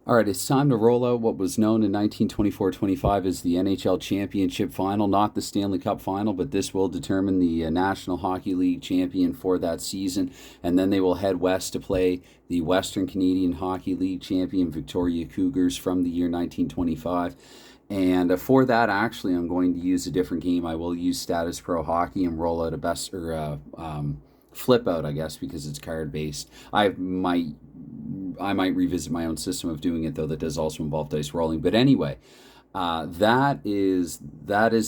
All right, it's time to roll out what was known in 1924-25 as the NHL Championship Final, not the Stanley Cup Final, but this will determine the National Hockey League champion for that season, and then they will head west to play the Western Canadian Hockey League champion Victoria Cougars from the year 1925. And for that, actually, I'm going to use a different game. I will use Status Pro Hockey and roll out a best or flip out, I guess, because it's card based. I might revisit my own system of doing it, though. That does also involve dice rolling. But anyway, that is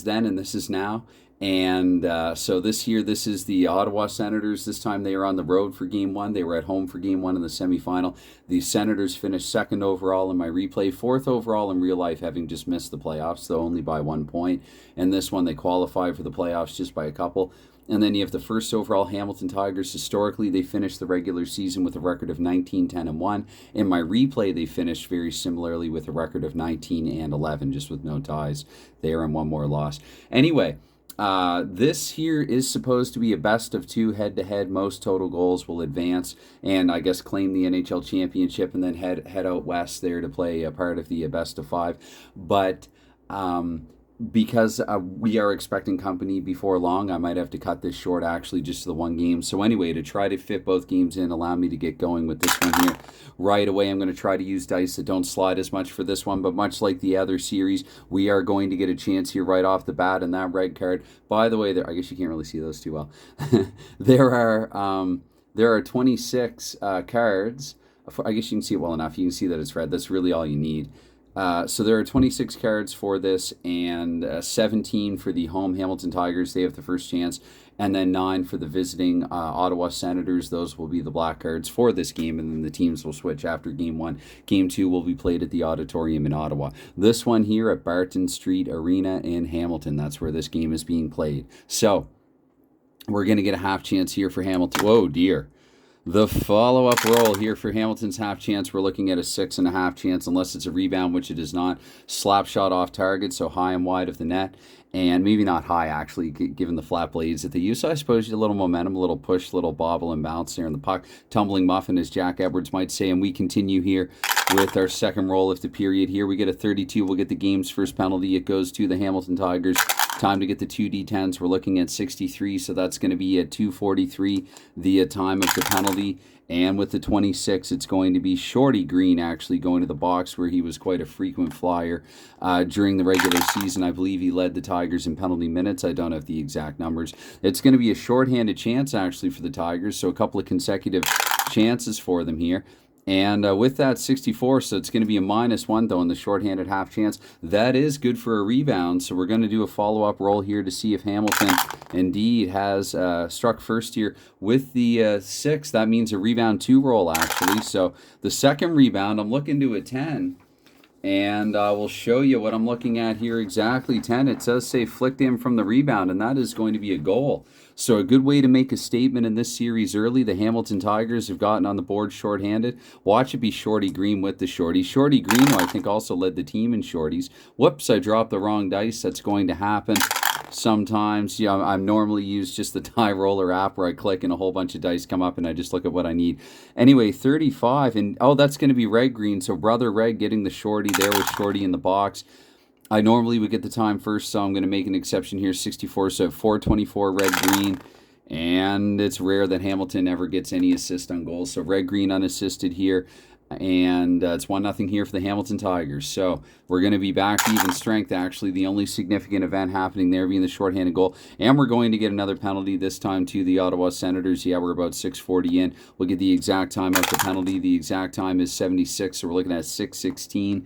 then, and this is now. And so this year, this is the Ottawa Senators. This time they are on the road for Game 1. They were at home for Game 1 in the semifinal. The Senators finished second overall in my replay, fourth overall in real life, having just missed the playoffs, though only by 1 point. And this one, they qualified for the playoffs just by a couple. And then you have the first overall Hamilton Tigers. Historically, they finished the regular season with a record of 19-10-1. In my replay, they finished very similarly with a record of 19-11, just with no ties there and one more loss. Anyway, this here is supposed to be a best of two head-to-head. Most total goals will advance and I guess claim the NHL championship and then head out west there to play a part of the best of five. But because we are expecting company before long, I might have to cut this short actually just to the one game. So anyway, to try to fit both games in, allow me to get going with this one here right away. I'm going to try to use dice that don't slide as much for this one, but much like the other series, we are going to get a chance here right off the bat. And that red card, by the way, I guess you can't really see those too well. there are 26 cards. I guess you can see it well enough. You can see that it's red. That's really all you need. So there are 26 cards for this, and 17 for the home Hamilton Tigers. They have the first chance, and then 9 for the visiting Ottawa Senators. Those will be the black cards for this game, and then the teams will switch after Game 1. Game 2 will be played at the Auditorium in Ottawa. This one here at Barton Street Arena in Hamilton. That's where this game is being played. So we're going to get a half chance here for Hamilton. Whoa, dear. The follow-up roll here for Hamilton's half chance, we're looking at a 6.5 chance, unless it's a rebound, which it is not. Slap shot off target, so high and wide of the net. And maybe not high, actually, given the flat blades that they use. So I suppose you get a little momentum, a little push, a little bobble and bounce there in the puck. Tumbling muffin, as Jack Edwards might say. And we continue here with our second roll of the period here. We get a 32. We'll get the game's first penalty. It goes to the Hamilton Tigers. Time to get the 2d10s. We're looking at 63, so that's going to be at 2:43, the time of the penalty. And with the 26, it's going to be Shorty Green actually going to the box, where he was quite a frequent flyer during the regular season. I believe he led the Tigers in penalty minutes. I don't have the exact numbers. It's going to be a shorthanded chance actually for the Tigers, so a couple of consecutive chances for them here. And with that 64, so it's going to be a -1 though in the shorthanded half chance. That is good for a rebound, so we're going to do a follow-up roll here to see if Hamilton indeed has struck first here with the 6. That means a rebound 2 roll actually. So the second rebound, I'm looking to a 10. And I will show you what I'm looking at here exactly. 10, it does say flicked in from the rebound, and that is going to be a goal. So a good way to make a statement in this series early. The Hamilton Tigers have gotten on the board shorthanded. Watch it be Shorty Green with the shorty. Shorty Green, who I think also led the team in shorties. Whoops, I dropped the wrong dice. That's going to happen sometimes. Yeah, I normally use just the die roller app where I click and a whole bunch of dice come up and I just look at what I need. Anyway, 35, and oh, that's going to be Red Green. So Brother Red getting the shorty there with Shorty in the box. I normally would get the time first, so I'm going to make an exception here. 64, so 424 Red Green. And it's rare that Hamilton ever gets any assist on goals. So Red Green unassisted here. And it's 1-0 here for the Hamilton Tigers. So we're going to be back to even strength, actually. The only significant event happening there being the shorthanded goal. And we're going to get another penalty, this time to the Ottawa Senators. Yeah, we're about 6:40 in. We'll get the exact time of the penalty. The exact time is 76, so we're looking at 6:16.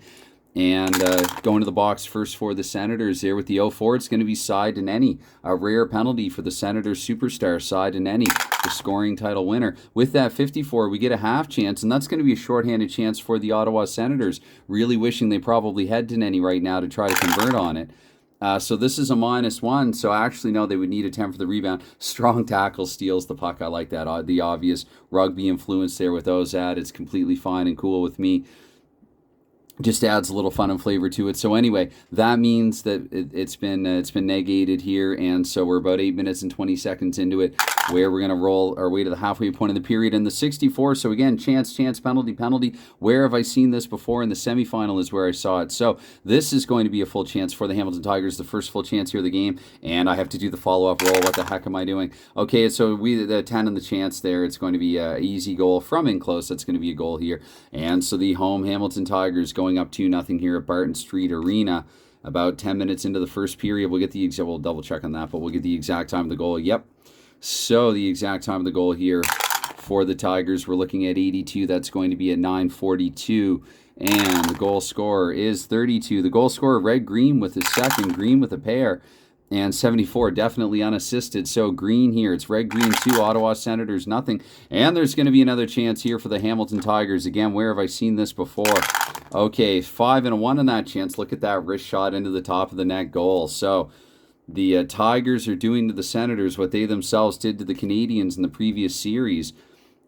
And going to the box first for the Senators there with the 0-4. It's going to be Cy Denneny. A rare penalty for the Senators superstar, Cy Denneny, the scoring title winner. With that 54, we get a half chance, and that's going to be a shorthanded chance for the Ottawa Senators. Really wishing they probably had Denneny right now to try to convert on it. So this is a -1. So actually, no, they would need a 10 for the rebound. Strong tackle steals the puck. I like that. The obvious rugby influence there with Ozad. It's completely fine and cool with me. just adds a little fun and flavor to it. So anyway, that means that it's been negated here, and so we're about 8 minutes and 20 seconds into it, where we're going to roll our way to the halfway point of the period in the 64. So again, chance, penalty. Where have I seen this before? In the semifinal is where I saw it. So this is going to be a full chance for the Hamilton Tigers, the first full chance here of the game, and I have to do the follow-up roll. What the heck am I doing? Okay, so the 10 and the chance there. It's going to be an easy goal from in close. That's going to be a goal here, and so the home Hamilton Tigers going up 2-0 here at Barton Street Arena. About 10 minutes into the first period, we'll get the exact. We'll double check on that, but we'll get the exact time of the goal. Yep. So the exact time of the goal here for the Tigers, we're looking at 82. That's going to be at 9:42, and the goal scorer is 32. The goal scorer, Red Green with his second, Green with a pair. And 74, definitely unassisted. So Green here, it's Red Green 2, Ottawa Senators nothing. And there's going to be another chance here for the Hamilton Tigers. Again, where have I seen this before? Okay, 5-1 on that chance. Look at that wrist shot into the top of the net goal. So the Tigers are doing to the Senators what they themselves did to the Canadiens in the previous series.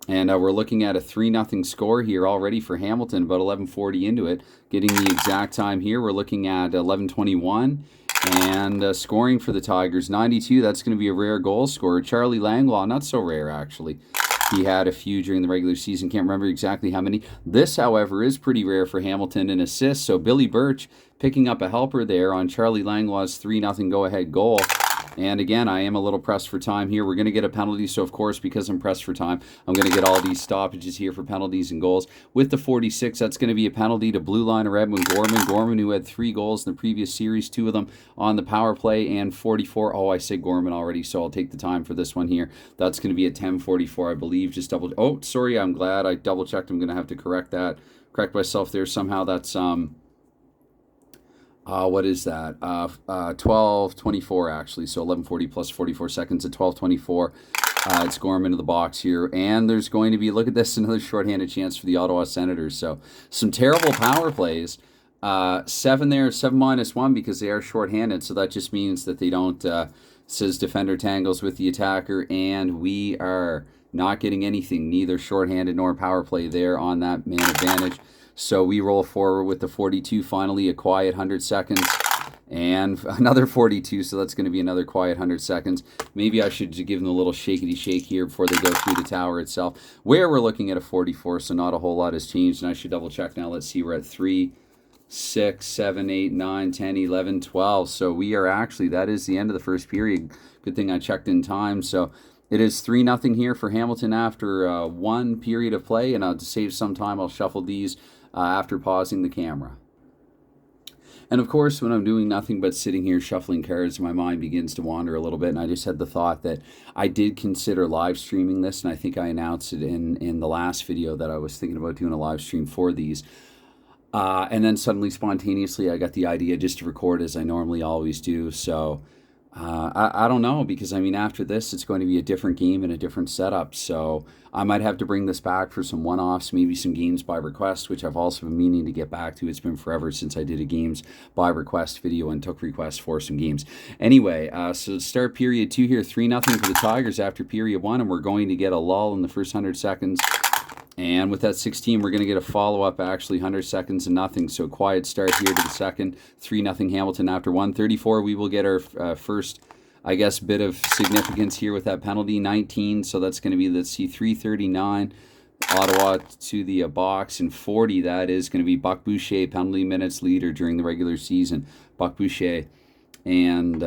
And we're looking at a 3-0 score here already for Hamilton, about 11:40 into it. Getting the exact time here, we're looking at 11:21. And scoring for the Tigers, 92. That's going to be a rare goal scorer. Charlie Langlois, not so rare, actually. He had a few during the regular season. Can't remember exactly how many. This, however, is pretty rare for Hamilton in assists. So Billy Birch picking up a helper there on Charlie Langlois' 3-0 go-ahead goal. And again, I am a little pressed for time here. We're going to get a penalty, so of course, because I'm pressed for time, I'm going to get all these stoppages here for penalties and goals. With the 46, that's going to be a penalty to blue liner Edwin Gorman. Gorman, who had 3 goals in the previous series, 2 of them on the power play, and 44. Oh, I said Gorman already, so I'll take the time for this one here. That's going to be at 10:44, I believe. Just double. Oh, sorry, I'm glad I double checked. I'm going to have to correct myself there somehow. That's what is that? 12:24 actually. So 11:40 plus 44 seconds at 12:24. It's Gorman into the box here, and there's going to be, look at this, another shorthanded chance for the Ottawa Senators. So some terrible power plays. 7 there, 7-1 because they are shorthanded. So that just means that they don't. Says defender tangles with the attacker, and we are not getting anything, neither shorthanded nor power play there on that man advantage. So we roll forward with the 42, finally a quiet 100 seconds, and another 42, so that's going to be another quiet 100 seconds. Maybe I should give them a little shakety shake here before they go through the tower itself, where we're looking at a 44, so not a whole lot has changed, and I should double check now. Let's see, we're at 3, 6, 7, 8, 9, 10, 11, 12, so we are actually, that is the end of the first period. Good thing I checked in time. So it is 3-0 here for Hamilton after one period of play, and to save some time, I'll shuffle these after pausing the camera. And of course, when I'm doing nothing but sitting here shuffling cards, my mind begins to wander a little bit, and I just had the thought that I did consider live streaming this, and I think I announced it in the last video that I was thinking about doing a live stream for these. And then suddenly, spontaneously, I got the idea just to record as I normally always do. So I don't know, because I mean, after this, it's going to be a different game and a different setup. So I might have to bring this back for some one-offs, maybe some games by request, which I've also been meaning to get back to. It's been forever since I did a games by request video and took requests for some games. Anyway, so start period 2 here, 3-0 for the Tigers after period 1, and we're going to get a lull in the first 100 seconds. And with that 16, we're going to get a follow-up, actually, 100 seconds and nothing. So quiet start here to the second. 3-0 Hamilton after 1:34. We will get our first, I guess, bit of significance here with that penalty. 19, so that's going to be, let's see, 3:39. Ottawa to the box. And 40, that is going to be Buck Boucher, penalty minutes leader during the regular season. Buck Boucher. And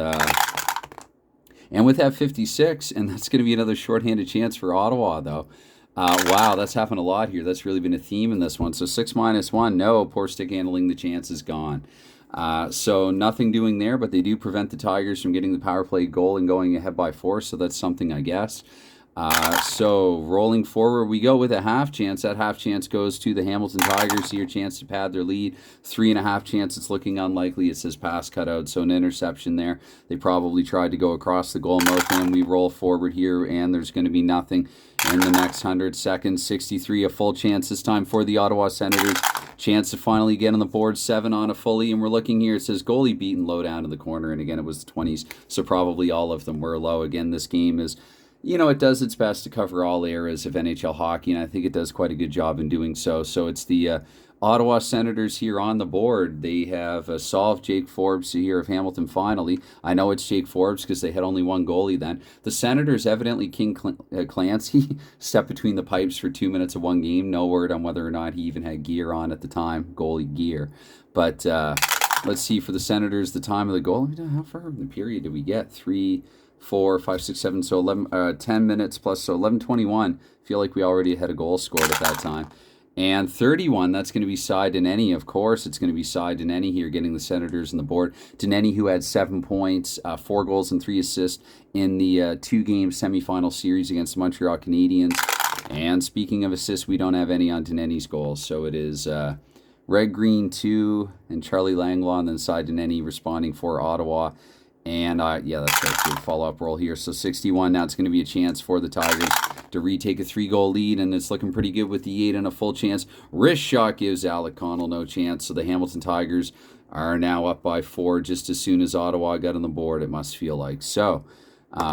with that 56, and that's going to be another shorthanded chance for Ottawa, though. Wow, that's happened a lot here. That's really been a theme in this one. So 6-1, no, poor stick handling, the chance is gone. So nothing doing there, but they do prevent the Tigers from getting the power play goal and going ahead by 4, so that's something, I guess. So rolling forward, we go with a half chance. That half chance goes to the Hamilton Tigers. Your chance to pad their lead. 3.5 chance. It's looking unlikely. It says pass cutout, so an interception there. They probably tried to go across the goal mouth, and we roll forward here, and there's going to be nothing in the next 100 seconds. 63, a full chance this time for the Ottawa Senators. Chance to finally get on the board, 7 on a fully, and we're looking here. It says goalie beaten low down in the corner, and again, it was the 20s, so probably all of them were low. Again, this game is, you know, it does its best to cover all areas of NHL hockey, and I think it does quite a good job in doing so. So it's the Ottawa Senators here on the board. They have solved Jake Forbes here of Hamilton finally. I know it's Jake Forbes because they had only one goalie then. The Senators, evidently King Clancy, stepped between the pipes for 2 minutes of one game. No word on whether or not he even had gear on at the time, goalie gear. But let's see, for the Senators, the time of the goal. How far in the period did we get? 3, 4, 5, 6, 7, so 11, 10 minutes plus, so 11:21. Feel like we already had a goal scored at that time. And 31, that's going to be Cy Deneni. Of course, it's going to be Cy Deneni here getting the Senators on the board. Deneni, who had 7 points, 4 goals and 3 assists in the 2-game semifinal series against the Montreal Canadiens. And speaking of assists, we don't have any on Deneni's goals. So it is Red Green 2 and Charlie Langlois, and then Cy Deneni responding for Ottawa. And yeah, that's a good follow-up roll here. So 61, now it's going to be a chance for the Tigers to retake a 3-goal lead, and it's looking pretty good with the 8 and a full chance. Wrist shot gives Alec Connell no chance, so the Hamilton Tigers are now up by 4 just as soon as Ottawa got on the board, it must feel like. So,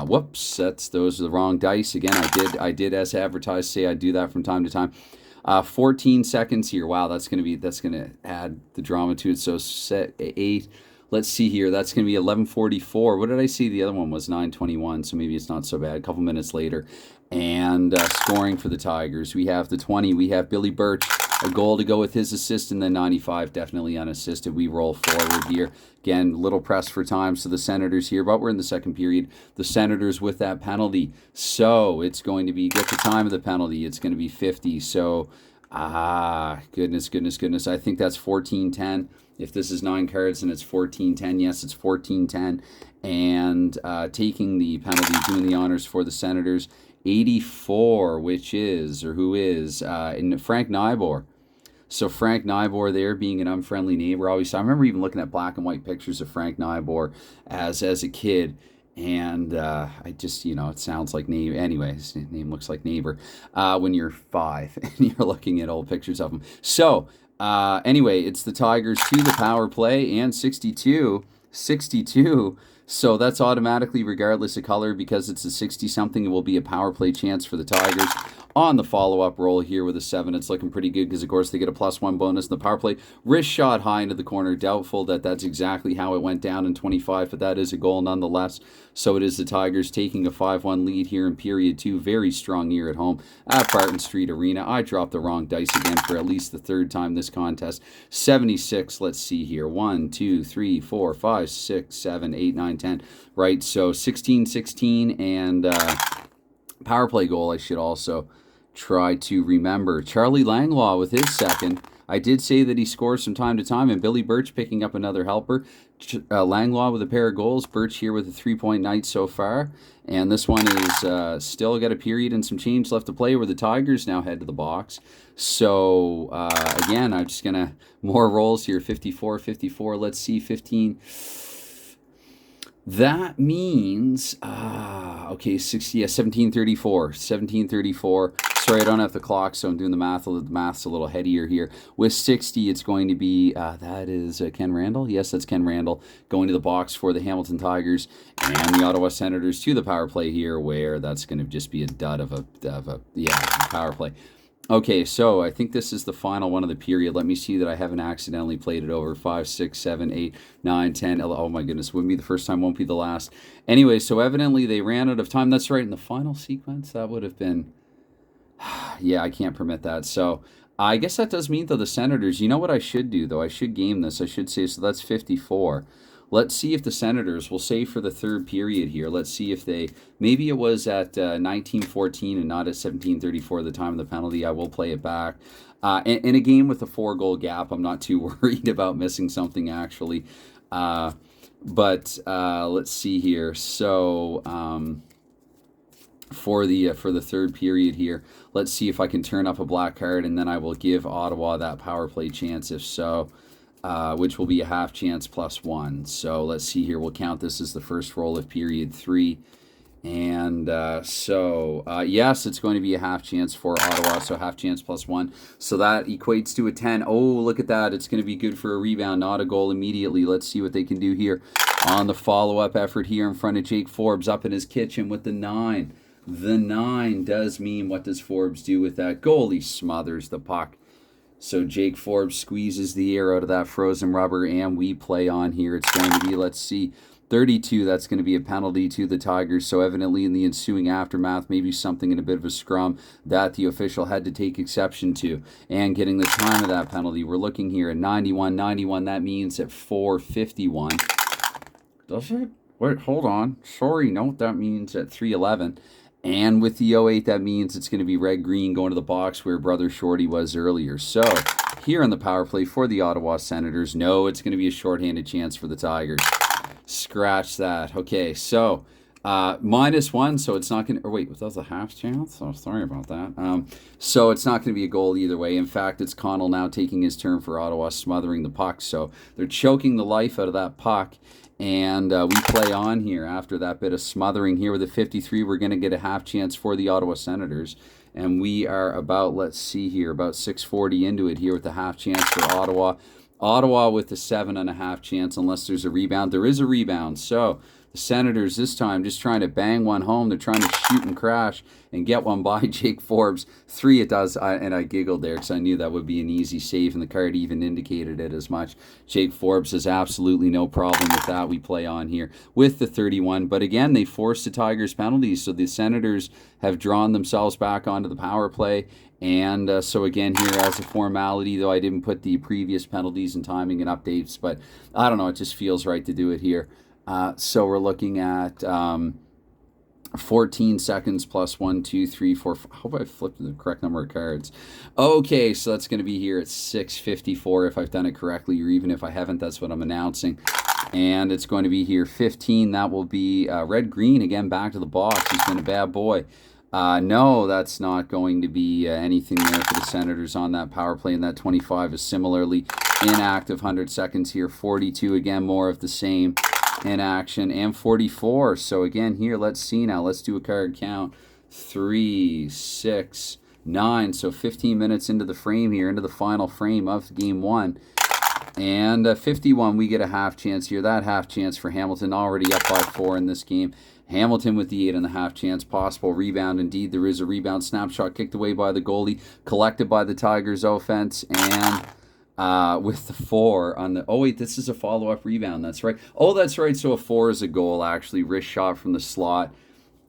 whoops, those are the wrong dice. Again, I did as advertised say I'd do that from time to time. 14 seconds here. Wow, that's going to add the drama to it. So set 8. Let's see here. That's going to be 11:44. What did I see? The other one was 9:21, so maybe it's not so bad. A couple minutes later. And scoring for the Tigers. We have the 20. We have Billy Birch, a goal to go with his assist, and then 95, definitely unassisted. We roll forward here. Again, little press for time, so the Senators here, but we're in the second period. The Senators with that penalty. So it's going to be, get the time of the penalty. It's going to be 50. So, goodness. I think that's 14:10. If this is 9 cards and it's 14:10, yes, it's 14:10. And taking the penalty, doing the honors for the Senators, 84, which is, or who is, in Frank Nybor. So Frank Nybor there being an unfriendly neighbor. I remember even looking at black and white pictures of Frank Nybor as a kid. And I just, it sounds like neighbor. Anyway, his name looks like neighbor when you're 5 and you're looking at old pictures of him. So, anyway, it's the Tigers to the power play, and 62. So that's automatically, regardless of color, because it's a 60-something, it will be a power play chance for the Tigers. On the follow-up roll here with a 7, it's looking pretty good because, of course, they get a +1 bonus in the power play. Wrist shot high into the corner. Doubtful that that's exactly how it went down in 25, but that is a goal nonetheless. So it is the Tigers taking a 5-1 lead here in period 2. Very strong year at home at Barton Street Arena. I dropped the wrong dice again for at least the 3rd time this contest. 76, let's see here. 1, 2, 3, 4, 5, 6, 7, 8, 9, 10. Right, so 16-16, and power play goal I should also try to remember. Charlie Langlois with his 2nd. I did say that he scores from time to time, and Billy Birch picking up another helper. Langlois with a pair of goals. Birch here with a 3-point night so far. And this one is still got a period and some change left to play, where the Tigers now head to the box. So, again, I'm just going to, more rolls here. 54. Let's see, 15. That means, okay, 60, yeah, 1734. Sorry, I don't have the clock, so I'm doing the math. The math's a little headier here. With 60, it's going to be, that is Ken Randall? Yes, that's Ken Randall going to the box for the Hamilton Tigers and the Ottawa Senators to the power play here, where that's going to just be a dud of a power play. Okay, so I think this is the final one of the period. Let me see that I haven't accidentally played it over. 5, 6, 7, 8, 9, 10. Oh my goodness, wouldn't be the first time, won't be the last. Anyway, so evidently they ran out of time. That's right, in the final sequence, that would have been... yeah, I can't permit that. So I guess that does mean, though, the Senators... You know what I should do, though? I should game this. I should say, so that's 54. Let's see if the Senators will say for the 3rd period here. Let's see if they... Maybe it was at 19:14 and not at 17:34 at the time of the penalty. I will play it back. In a game with a 4-goal gap, I'm not too worried about missing something, actually. But let's see here. So... for the 3rd period here, let's see if I can turn up a black card, and then I will give Ottawa that power play chance, if so, which will be a half chance +1. So let's see here. We'll count this as the first roll of period 3. And yes, it's going to be a half chance for Ottawa, so half chance +1. So that equates to a 10. Oh, look at that. It's going to be good for a rebound, not a goal immediately. Let's see what they can do here on the follow-up effort here in front of Jake Forbes up in his kitchen with the 9. The 9 does mean, what does Forbes do with that? Goalie smothers the puck. So Jake Forbes squeezes the air out of that frozen rubber, and we play on here. It's going to be, let's see, 32. That's going to be a penalty to the Tigers. So evidently in the ensuing aftermath, maybe something in a bit of a scrum that the official had to take exception to. And getting the time of that penalty, we're looking here at 91. That means at 4:51. Does it? Wait, hold on. Sorry, no, that means at 3:11. And with the 08, that means it's going to be red-green going to the box where Brother Shorty was earlier. So here on the power play for the Ottawa Senators, no, it's going to be a shorthanded chance for the Tigers. Scratch that. Okay, so -1, so it's not going to... Wait, that was a half chance? Oh, sorry about that. So it's not going to be a goal either way. In fact, it's Connell now taking his turn for Ottawa, smothering the puck. So they're choking the life out of that puck. And we play on here after that bit of smothering here with a 53. We're going to get a half chance for the Ottawa Senators. And we are about, let's see here, about 6:40 into it here with the half chance for Ottawa. Ottawa with the 7.5 chance unless there's a rebound. There is a rebound. So the Senators this time just trying to bang one home. They're trying to shoot and crash and get one by Jake Forbes. 3 it does, and I giggled there because I knew that would be an easy save, and the card even indicated it as much. Jake Forbes has absolutely no problem with that. We play on here with the 31. But again, they forced the Tigers penalties, so the Senators have drawn themselves back onto the power play. And so again here as a formality, though I didn't put the previous penalties and timing and updates, but I don't know, it just feels right to do it here. So we're looking at 14 seconds plus 1, 2, 3, 4. I hope I flipped the correct number of cards. Okay, so that's going to be here at 6:54 if I've done it correctly, or even if I haven't, that's what I'm announcing. And it's going to be here 15. That will be red-green again back to the box. He's been a bad boy. No, that's not going to be anything there for the Senators on that power play. And that 25 is similarly inactive. 100 seconds here. 42 again, more of the same in action. And 44. So again here, let's see now. Let's do a card count. 3, 6, 9. So 15 minutes into the frame here, into the final frame of game 1. And 51, we get a half chance here. That half chance for Hamilton, already up by 4 in this game. Hamilton with the 8.5 chance. Possible rebound. Indeed, there is a rebound. Snapshot kicked away by the goalie. Collected by the Tigers offense. And with the 4 on the... Oh, wait, this is a follow-up rebound. That's right. Oh, that's right. So a 4 is a goal, actually. Wrist shot from the slot.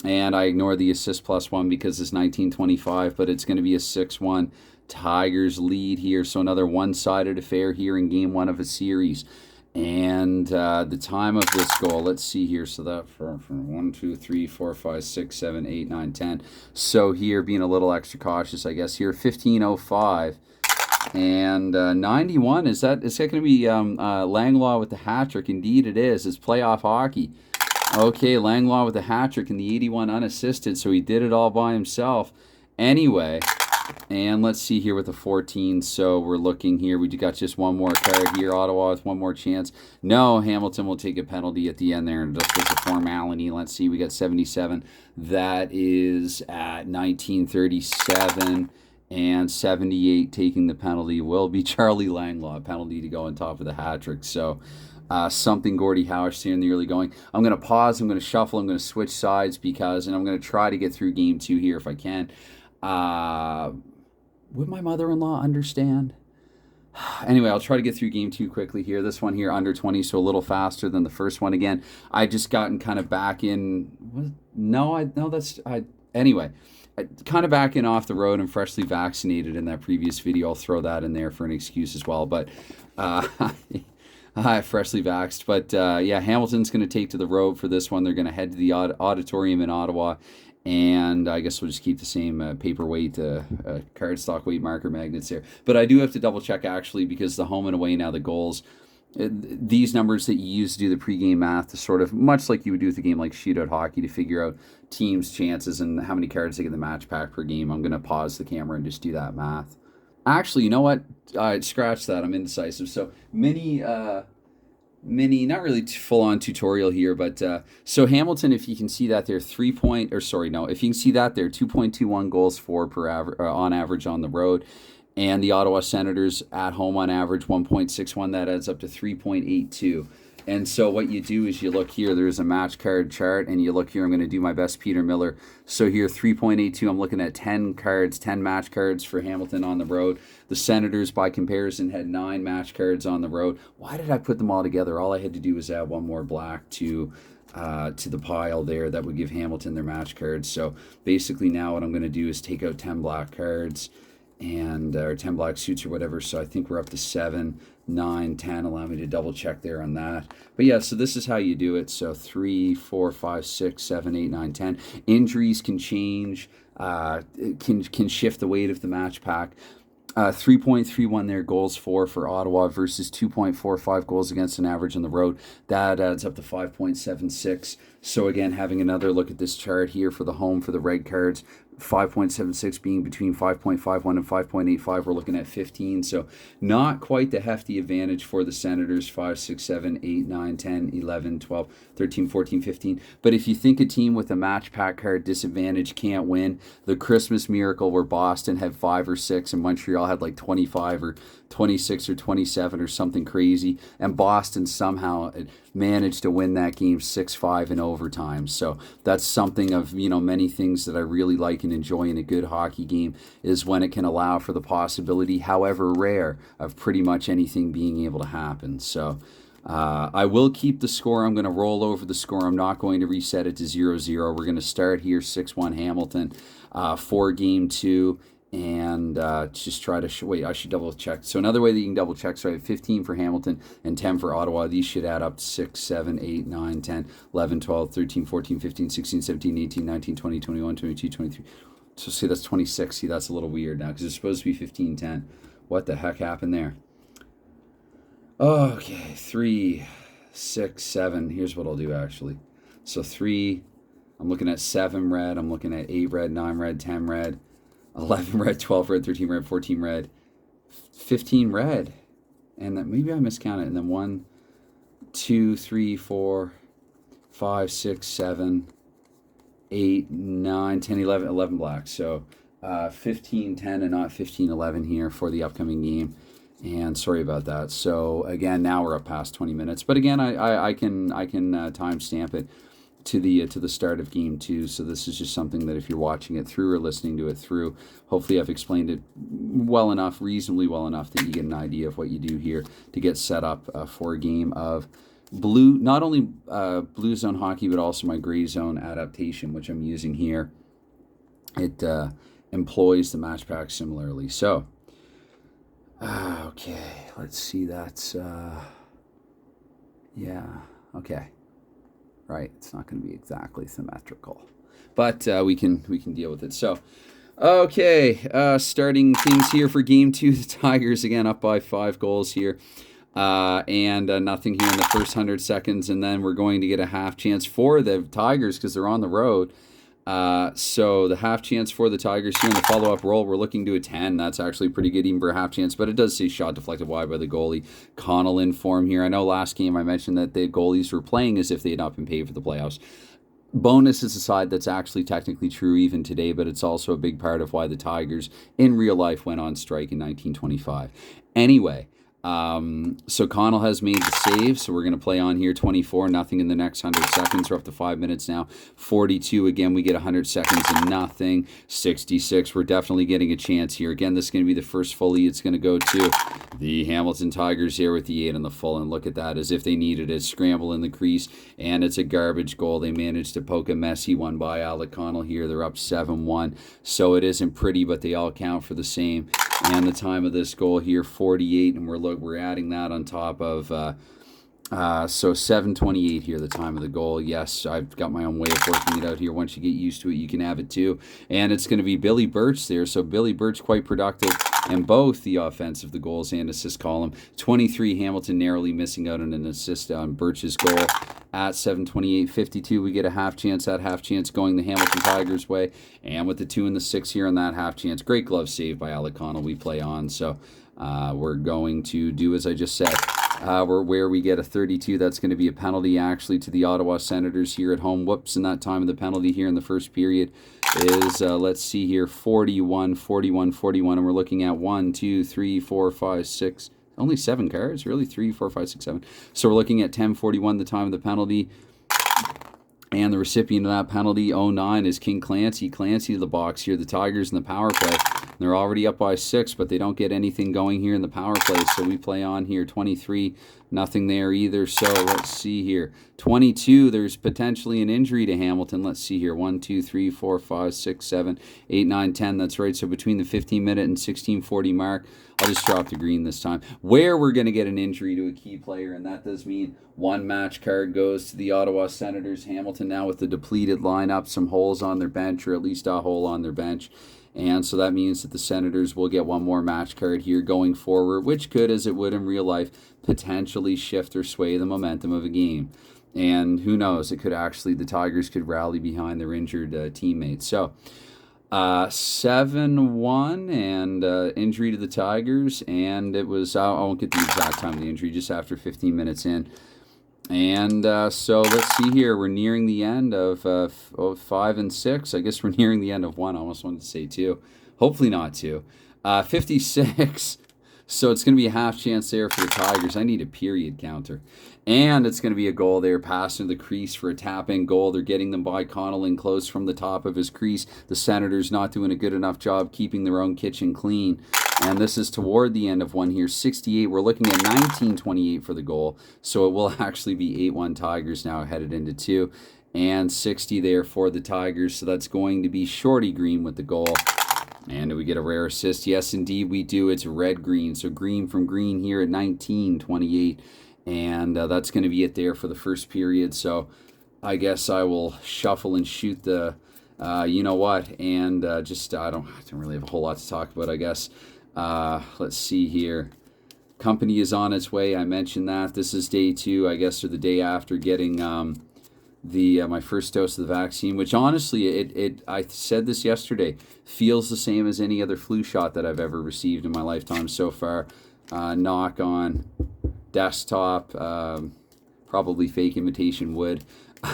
And I ignore the assist plus 1 because it's 1925. But it's going to be a 6-1 Tigers lead here. So another one-sided affair here in game 1 of a series. And the time of this goal, let's see here. So that for 1, 2, 3, 4, 5, 6, 7, 8, 9, 10. So here, being a little extra cautious, I guess, here, 15:05. And 91, is that going to be Langlaw with the hat trick? Indeed it is. It's playoff hockey. Okay, Langlaw with the hat trick and the 81 unassisted, so he did it all by himself. Anyway, and let's see here with the 14. So we're looking here. We got just one more card here. Ottawa with one more chance. No, Hamilton will take a penalty at the end there, and just as a formality. Let's see. We got 77. That is at 1937. And 78 taking the penalty will be Charlie Langlaw. Penalty to go on top of the hat trick. So something Gordie Howe here in the early going. I'm going to pause. I'm going to shuffle. I'm going to switch sides and I'm going to try to get through game 2 here if I can. Would my mother-in-law understand? Anyway, I'll try to get through game 2 quickly here. This one here under 20, so a little faster than the first one. Again, I just gotten kind of back in. Anyway, kind of back in off the road and freshly vaccinated in that previous video. I'll throw that in there for an excuse as well. But freshly vaxxed. But yeah, Hamilton's going to take to the road for this one. They're going to head to the auditorium in Ottawa. And I guess we'll just keep the same paperweight, cardstock weight marker magnets there. But I do have to double check actually, because the home and away now, the goals, these numbers that you use to do the pregame math to sort of, much like you would do with the game like shootout hockey, to figure out teams' chances and how many cards they get in the match pack per game. I'm going to pause the camera and just do that math. Actually, you know what? Scratch that. I'm indecisive. So mini, not really full-on tutorial here, but so Hamilton, if you can see that there, if you can see that there, 2.21 goals for on average on the road, and the Ottawa Senators at home on average 1.61. That adds up to 3.82. And so what you do is you look here, there's a match card chart, and you look here, I'm going to do my best Peter Miller. So here, 3.82, I'm looking at 10 cards, 10 match cards for Hamilton on the road. The Senators, by comparison, had 9 match cards on the road. Why did I put them all together? All I had to do was add one more black to the pile there. That would give Hamilton their match cards. So basically now what I'm going to do is take out 10 black cards, and or 10 black suits or whatever. So I think we're up to 7, 9, 10. Allow me to double check there on that. But yeah, so this is how you do it. So 3, 4, 5, 6, 7, 8, 9, 10. Injuries can change, can shift the weight of the match pack. 3.31 there, goals for Ottawa versus 2.45 goals against an average on the road. That adds up to 5.76. So again, having another look at this chart here for the home for the red cards, 5.76 being between 5.51 and 5.85. We're looking at 15. So not quite the hefty advantage for the Senators, 5, 6, 7, 8, 9, 10, 11, 12, 13, 14, 15. But if you think a team with a match pack card disadvantage can't win, the Christmas miracle where Boston had 5 or 6 and Montreal had like 25 or 26 or 27 or something crazy, and Boston somehow managed to win that game 6-5 in overtime. So that's something of, many things that I really like and enjoy in a good hockey game, is when it can allow for the possibility, however rare, of pretty much anything being able to happen. So I will keep the score. I'm going to roll over the score. I'm not going to reset it to 0-0. We're going to start here 6-1 Hamilton for game 2. And just try to wait, I should double check. So another way that you can double check, so I have 15 for Hamilton and 10 for Ottawa. These should add up to 6, 7, 8, 9, 10, 11, 12, 13, 14, 15, 16, 17, 18, 19, 20, 21, 22, 23. So see, that's 26. See, that's a little weird now because it's supposed to be 15, 10. What the heck happened there? Okay, 3, 6, 7. Here's what I'll do actually. So 3, I'm looking at 7 red. I'm looking at 8 red, 9 red, 10 red. 11 red, 12 red, 13 red, 14 red, 15 red. And then maybe I miscounted. And then 1, 2, 3, 4, 5, 6, 7, 8, 9, 10, 11 black. So 15, 10 and not 15, 11 here for the upcoming game. And sorry about that. So again, now we're up past 20 minutes. But again, I can time stamp it to the start of game 2. So this is just something that if you're watching it through or listening to it through, hopefully I've explained it well enough, reasonably well enough, that you get an idea of what you do here to get set up for a game of blue, not only blue zone hockey, but also my gray zone adaptation, which I'm using here. It employs the match pack similarly. So okay, let's see. That's yeah, okay. Right, it's not going to be exactly symmetrical, but we can deal with it. So, okay, starting things here for game 2. The Tigers again up by 5 goals here, and nothing here in the first 100 seconds, and then we're going to get a half chance for the Tigers because they're on the road. So the half chance for the Tigers here in the follow-up roll, we're looking to a 10. That's actually pretty good even for a half chance, but it does say shot deflected wide by the goalie. Connell in form here. I know last game I mentioned that the goalies were playing as if they had not been paid for the playoffs. Bonus is aside, that's actually technically true even today, but it's also a big part of why the Tigers in real life went on strike in 1925. Anyway, so Connell has made the save, so we're going to play on here. 24, nothing in the next 100 seconds. We're up to 5 minutes now. 42, again, we get 100 seconds and nothing. 66, we're definitely getting a chance here. Again, this is going to be the first fully. It's going to go to the Hamilton Tigers here with the 8 on the full, and look at that, as if they needed it. Scramble in the crease, and it's a garbage goal. They managed to poke a messy one by Alec Connell here. They're up 7-1, so it isn't pretty, but they all count for the same. And the time of this goal here, 48, and we're adding that on top of, so 7:28 here, the time of the goal. Yes, I've got my own way of working it out here. Once you get used to it, you can have it too. And it's going to be Billy Birch there. So Billy Birch quite productive in both the offensive, the goals and assist column. 23, Hamilton narrowly missing out on an assist on Birch's goal. At 7:28, 52, we get a half chance. That half chance going the Hamilton Tigers' way. And with the 2 and the 6 here on that half chance. Great glove save by Alec Connell. We play on. So we're going to do as I just said. Where we get a 32, that's going to be a penalty actually to the Ottawa Senators here at home. Whoops, and that time of the penalty here in the first period is, let's see here, 41, 41, 41, and we're looking at 1, 2, 3, 4, 5, 6. Only 7 cards? Really? 3, 4, 5, 6, 7. So we're looking at 10:41, the time of the penalty. And the recipient of that penalty, 09, is King Clancy. Clancy to the box here. The Tigers in the power play. They're already up by 6, but they don't get anything going here in the power play. So we play on here. 23, nothing there either. So let's see here. 22, there's potentially an injury to Hamilton. Let's see here. 1, 2, 3, 4, 5, 6, 7, 8, 9, 10. That's right. So between the 15-minute and 16:40 mark, I'll just drop the green this time, where we're going to get an injury to a key player, and that does mean 1 match card goes to the Ottawa Senators. Hamilton now with the depleted lineup, some holes on their bench, or at least a hole on their bench. And so that means that the Senators will get 1 more match card here going forward, which could, as it would in real life, potentially shift or sway the momentum of a game. And who knows, it could actually, the Tigers could rally behind their injured teammates. So 7-1 and injury to the Tigers, and it was, I won't get the exact time of the injury, just after 15 minutes in. And so let's see here. We're nearing the end of 5 and 6. I guess we're nearing the end of 1. I almost wanted to say 2. Hopefully not 2. 56. So it's going to be a half chance there for the Tigers. I need a period counter. And it's going to be a goal there, passing to the crease for a tap-in goal. They're getting them by Connelly close from the top of his crease. The Senators not doing a good enough job keeping their own kitchen clean. And this is toward the end of 1 here. 68. We're looking at 19:28 for the goal. So it will actually be 8-1 Tigers now headed into 2. And 60 there for the Tigers. So that's going to be Shorty Green with the goal. And do we get a rare assist? Yes, indeed we do. It's red-green. So green from green here at 19:28. And that's going to be it there for the first period. So I guess I will shuffle and shoot the, you know what, and just, I don't really have a whole lot to talk about, I guess. Let's see here. Company is on its way. I mentioned that. This is day 2, I guess, or the day after getting my first dose of the vaccine, which honestly, I said this yesterday, feels the same as any other flu shot that I've ever received in my lifetime so far. Knock on desktop, probably fake imitation wood.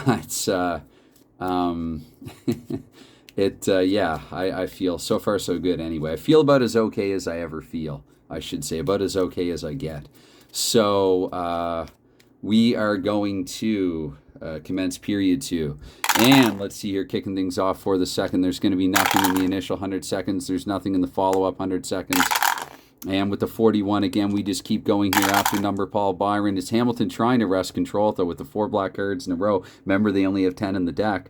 It's yeah, I feel so far so good anyway. I feel about as okay as I ever feel, I should say, about as okay as I get. So we are going to commence period 2. And let's see here, kicking things off for the second. There's going to be nothing in the initial 100 seconds. There's nothing in the follow-up 100 seconds. And with the 41, again, we just keep going here after number Paul Byron. It's Hamilton trying to wrest control, though, with the 4 black cards in a row. Remember, they only have 10 in the deck.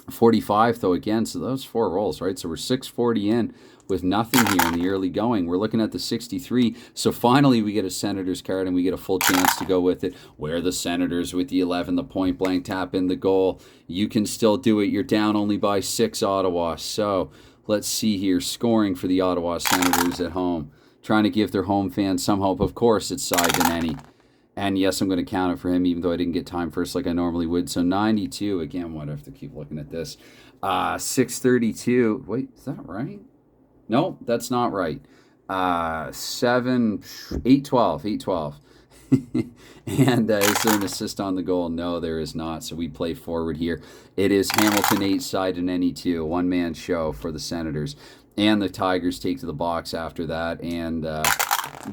45, though, again, so those 4 rolls, right? So we're 640 in with nothing here in the early going. We're looking at the 63. So finally, we get a Senators card, and we get a full chance to go with it. Where the Senators with the 11, the point blank tap in the goal. You can still do it. You're down only by 6, Ottawa. So let's see here. Scoring for the Ottawa Senators at home. Trying to give their home fans some hope. Of course, it's Cy Donnelly. And yes, I'm going to count it for him, even though I didn't get time first like I normally would. So 92. Again, what, I have to keep looking at this. 632. Wait, is that right? No, that's not right. 812. 812. And is there an assist on the goal? No, there is not. So we play forward here. It is Hamilton 8, Cy Donnelly 2. One-man show for the Senators. And the Tigers take to the box after that. And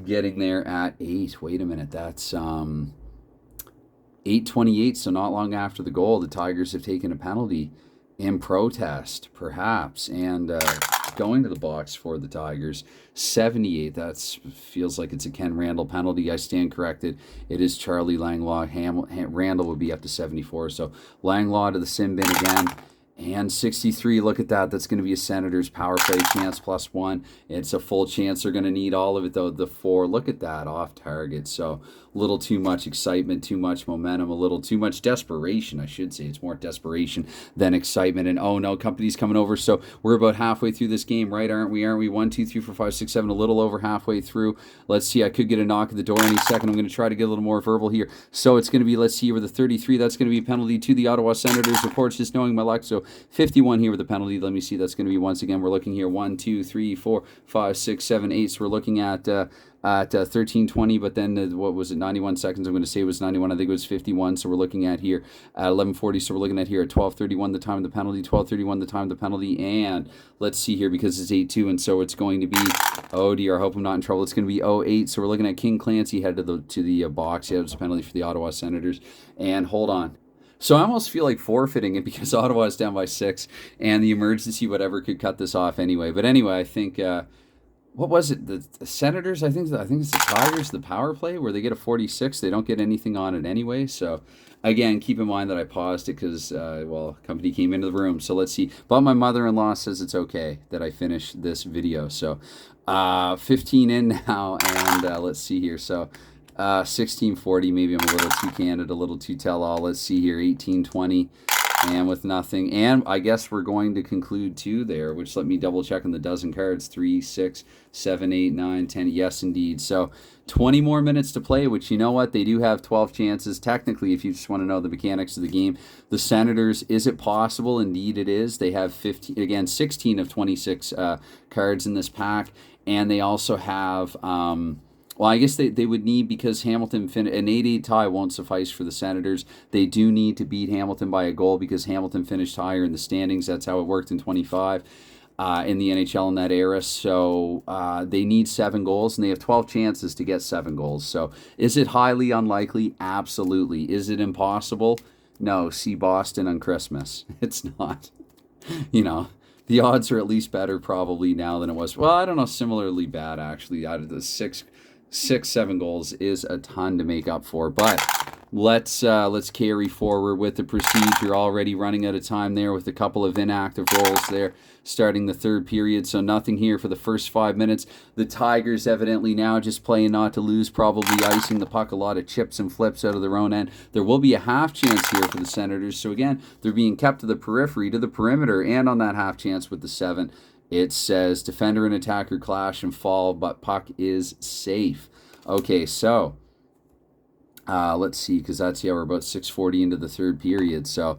getting there at 8. Wait a minute. That's 8:28. So not long after the goal, the Tigers have taken a penalty in protest, perhaps. And going to the box for the Tigers. 78. That feels like it's a Ken Randall penalty. I stand corrected. It is Charlie Langlaw. Randall would be up to 74. So Langlaw to the sin bin again. And 63, look at that. That's going to be a Senators power play chance +1. It's a full chance. They're going to need all of it, though. The 4, look at that, off target. So a little too much excitement, too much momentum, a little too much desperation, I should say. It's more desperation than excitement. And oh no, company's coming over. So we're about halfway through this game, right? Aren't we? 1, 2, 3, 4, 5, 6, 7, a little over halfway through. Let's see. I could get a knock at the door any second. I'm going to try to get a little more verbal here. So it's going to be, let's see, with the 33, that's going to be a penalty to the Ottawa Senators. Of course, just knowing my luck. So 51 here with the penalty. Let me see. That's going to be, once again, we're looking here 1, 2, 3, 4, 5, 6, 7, 8. So we're looking at 13:20, but then what was it, 91 seconds? I'm going to say it was 91. I think it was 51. So we're looking at here at 11:40. So we're looking at here at 12:31 the time of the penalty, 12:31 the time of the penalty, and let's see here, because it's 8-2, and so it's going to be, oh dear, I hope I'm not in trouble. It's going to be 0-8. So we're looking at King Clancy head to the box. Yeah, it was a penalty for the Ottawa Senators, and hold on. So I almost feel like forfeiting it because Ottawa is down by 6, and the emergency whatever could cut this off anyway. But anyway, I think. What was it? The Senators, I think it's the Tigers, the power play, where they get a 46. They don't get anything on it anyway. So, again, keep in mind that I paused it because, company came into the room. So, let's see. But my mother-in-law says it's okay that I finish this video. So, 15 in now, and let's see here. So, 16:40, maybe I'm a little too candid, a little too tell-all. Let's see here, 18:20. And with nothing, and I guess we're going to conclude 2 there, which let me double check on the dozen cards. 3, 6, 7, 8, 9, 10. Yes, indeed. So 20 more minutes to play, which, you know what? They do have 12 chances. Technically, if you just want to know the mechanics of the game, the Senators, is it possible? Indeed it is. They have 16 of 26 cards in this pack, and they also have... well, I guess they would need, because Hamilton an 8-8 tie won't suffice for the Senators. They do need to beat Hamilton by a goal because Hamilton finished higher in the standings. That's how it worked in 25 in the NHL in that era. So they need 7 goals, and they have 12 chances to get 7 goals. So is it highly unlikely? Absolutely. Is it impossible? No. See Boston on Christmas. It's not. You know. The odds are at least better probably now than it was. Well, I don't know. Similarly bad, actually. Out of the 7 goals is a ton to make up for, but let's carry forward with the procedure. Already running out of time there with a couple of inactive roles there, starting the 3rd period. So nothing here for the first 5 minutes. The Tigers evidently now just playing not to lose, probably icing the puck, a lot of chips and flips out of their own end. There will be a half chance here for the Senators. So again, they're being kept to the periphery, to the perimeter, and on that half chance with the 7. It says defender and attacker clash and fall, but puck is safe. Okay, so let's see, because we're about 6:40 into the 3rd period. So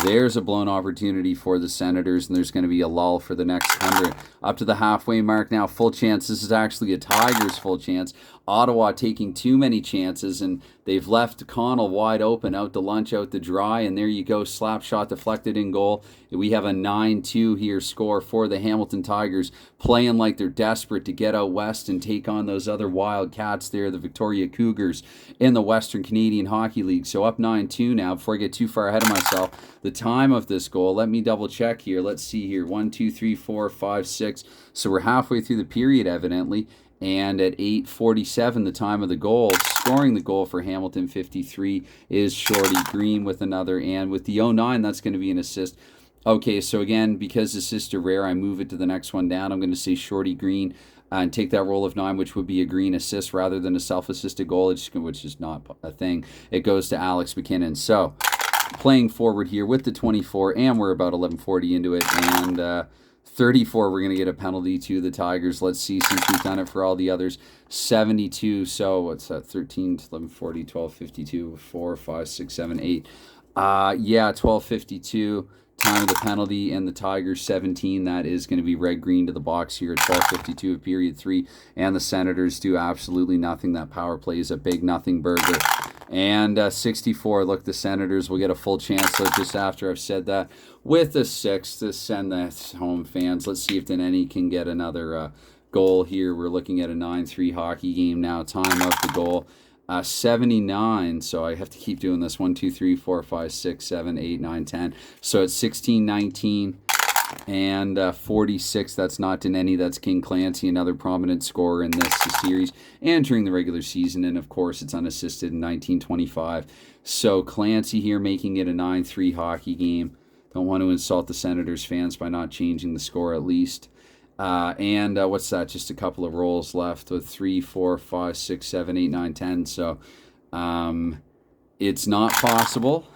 there's a blown opportunity for the Senators, and there's going to be a lull for the next 100. Up to the halfway mark now, full chance. This is actually a Tigers full chance. Ottawa taking too many chances, and they've left Connell wide open, out to lunch, out to dry, and there you go, slap shot deflected in goal. We have a 9-2 here score for the Hamilton Tigers, playing like they're desperate to get out west and take on those other Wildcats there, the Victoria Cougars in the Western Canadian Hockey League. So up 9-2 now. Before I get too far ahead of myself, the time of this goal, let me double check here. Let's see here, 1, 2, 3, 4, 5, 6. So we're halfway through the period, evidently. And at 8:47, the time of the goal, scoring the goal for Hamilton 53 is Shorty Green with another. And with the 09, that's going to be an assist. Okay, so again, because assists are rare, I move it to the next one down. I'm going to say Shorty Green and take that roll of 9, which would be a green assist rather than a self-assisted goal, which is not a thing. It goes to Alex McKinnon. So playing forward here with the 24, and we're about 11:40 into it. And 34, we're going to get a penalty to the Tigers. Let's see, since we've done it for all the others. 72, so what's that? 13, 11:40, 12:52, 4, 5, 6, 7, 8. 12:52, time of the penalty, and the Tigers 17. That is going to be red-green to the box here at 12:52 of period 3. And the Senators do absolutely nothing. That power play is a big nothing burger. And 64, look, the Senators will get a full chance. So just after I've said that, with the 6 to send the home fans. Let's see if Deneni can get another goal here. We're looking at a 9-3 hockey game now. Time of the goal, 79. So I have to keep doing this. 1, 2, 3, 4, 5, 6, 7, 8, 9, 10. So it's 16-19. And 46, that's not Deneni, that's King Clancy, another prominent scorer in this series and during the regular season. And, of course, it's unassisted in 1925. So Clancy here making it a 9-3 hockey game. Don't want to insult the Senators fans by not changing the score at least. What's that? Just a couple of rolls left with 3, 4, 5, 6, 7, 8, 9, 10. So it's not possible.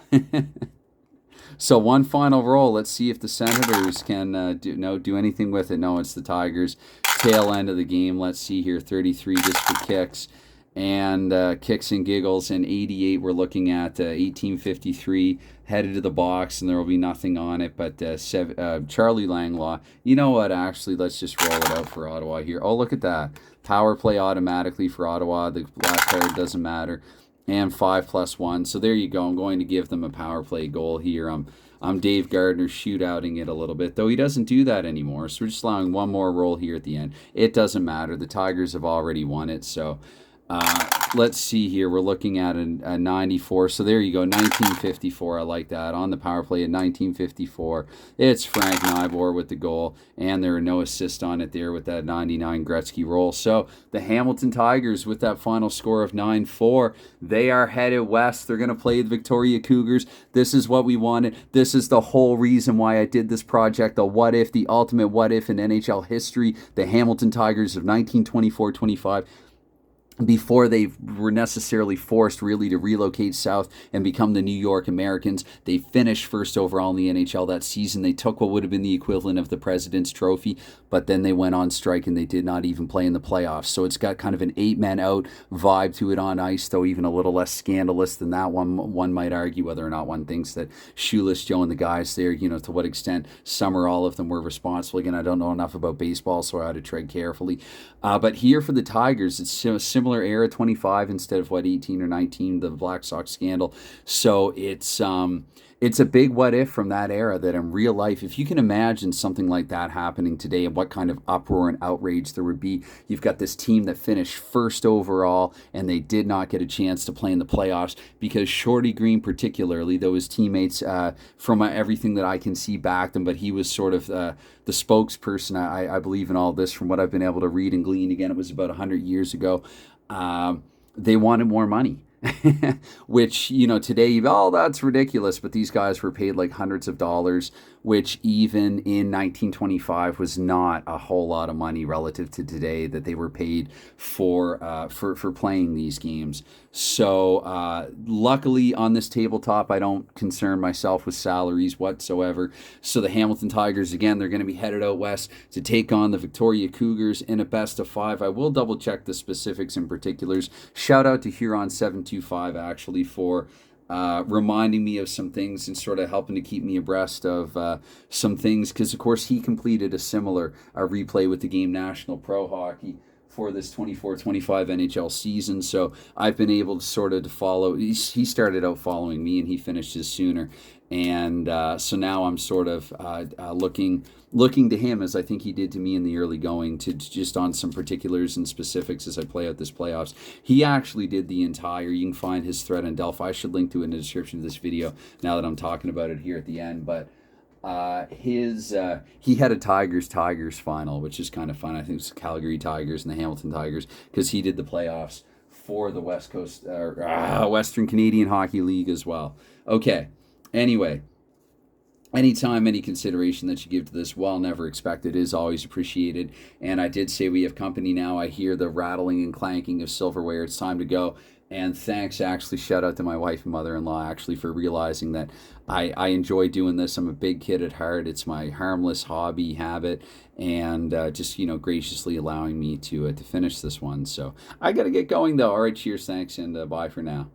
So one final roll. Let's see if the Senators can do anything with it. No, it's the Tigers. Tail end of the game. Let's see here. 33 just for kicks. and kicks and giggles. And 88, we're looking at 1853 headed to the box, and there will be nothing on it but Charlie Langlaw. You know what? Actually, let's just roll it out for Ottawa here. Oh, look at that. Power play automatically for Ottawa. The last card doesn't matter. And 5+1. So there you go. I'm going to give them a power play goal here. I'm Dave Gardner shootouting it a little bit, though he doesn't do that anymore. So we're just allowing one more roll here at the end. It doesn't matter. The Tigers have already won it. So let's see here. We're looking at a 94. So there you go, 1954. I like that. On the power play at 1954. It's Frank Nybor with the goal, and there are no assists on it there with that 99 Gretzky roll. So the Hamilton Tigers, with that final score of 9-4, they are headed west. They're going to play the Victoria Cougars. This is what we wanted. This is the whole reason why I did this project, the what if, the ultimate what if in NHL history. The Hamilton Tigers of 1924-25. Before they were necessarily forced really to relocate south and become the New York Americans, they finished first overall in the NHL that season. They took what would have been the equivalent of the President's Trophy, but then they went on strike and they did not even play in the playoffs. So it's got kind of an 8-man out vibe to it on ice, though even a little less scandalous than that one. One might argue whether or not one thinks that Shoeless Joe and the guys there, to what extent some or all of them were responsible. Again, I don't know enough about baseball, so I had to tread carefully. But here for the Tigers, it's similar era, 25 instead of 18 or 19, the Black Sox scandal. So it's a big what if from that era that in real life, if you can imagine something like that happening today and what kind of uproar and outrage there would be. You've got this team that finished first overall and they did not get a chance to play in the playoffs because Shorty Green particularly, though his teammates, from everything that I can see, backed him, but he was sort of the spokesperson, I believe, in all this from what I've been able to read and glean. Again, it was about 100 years ago. They wanted more money. Which, today, that's ridiculous, but these guys were paid like hundreds of dollars, which even in 1925 was not a whole lot of money relative to today that they were paid for playing these games. So luckily on this tabletop, I don't concern myself with salaries whatsoever. So the Hamilton Tigers, again, they're going to be headed out west to take on the Victoria Cougars in a best of 5. I will double check the specifics and particulars. Shout out to Huron 725 actually for reminding me of some things and sort of helping to keep me abreast of some things, because of course he completed a similar replay with the Game National Pro Hockey for this 24-25 NHL season. So I've been able to sort of follow. He started out following me and he finished his sooner. And so now I'm sort of looking to him, as I think he did to me in the early going, to just on some particulars and specifics as I play out this playoffs. He actually did the entire, you can find his thread on Delphi. I should link to it in the description of this video now that I'm talking about it here at the end. But he had a Tigers final, which is kind of fun. I think it's the Calgary Tigers and the Hamilton Tigers, because he did the playoffs for the West Coast Western Canadian Hockey League as well. Okay. Anyway, anytime, any consideration that you give to this, while never expected, is always appreciated. And I did say we have company now. I hear the rattling and clanking of silverware. It's time to go. And thanks, actually, shout out to my wife and mother-in-law, actually, for realizing that I enjoy doing this. I'm a big kid at heart. It's my harmless hobby, habit, and just, graciously allowing me to finish this one. So I got to get going, though. All right, cheers, thanks, and bye for now.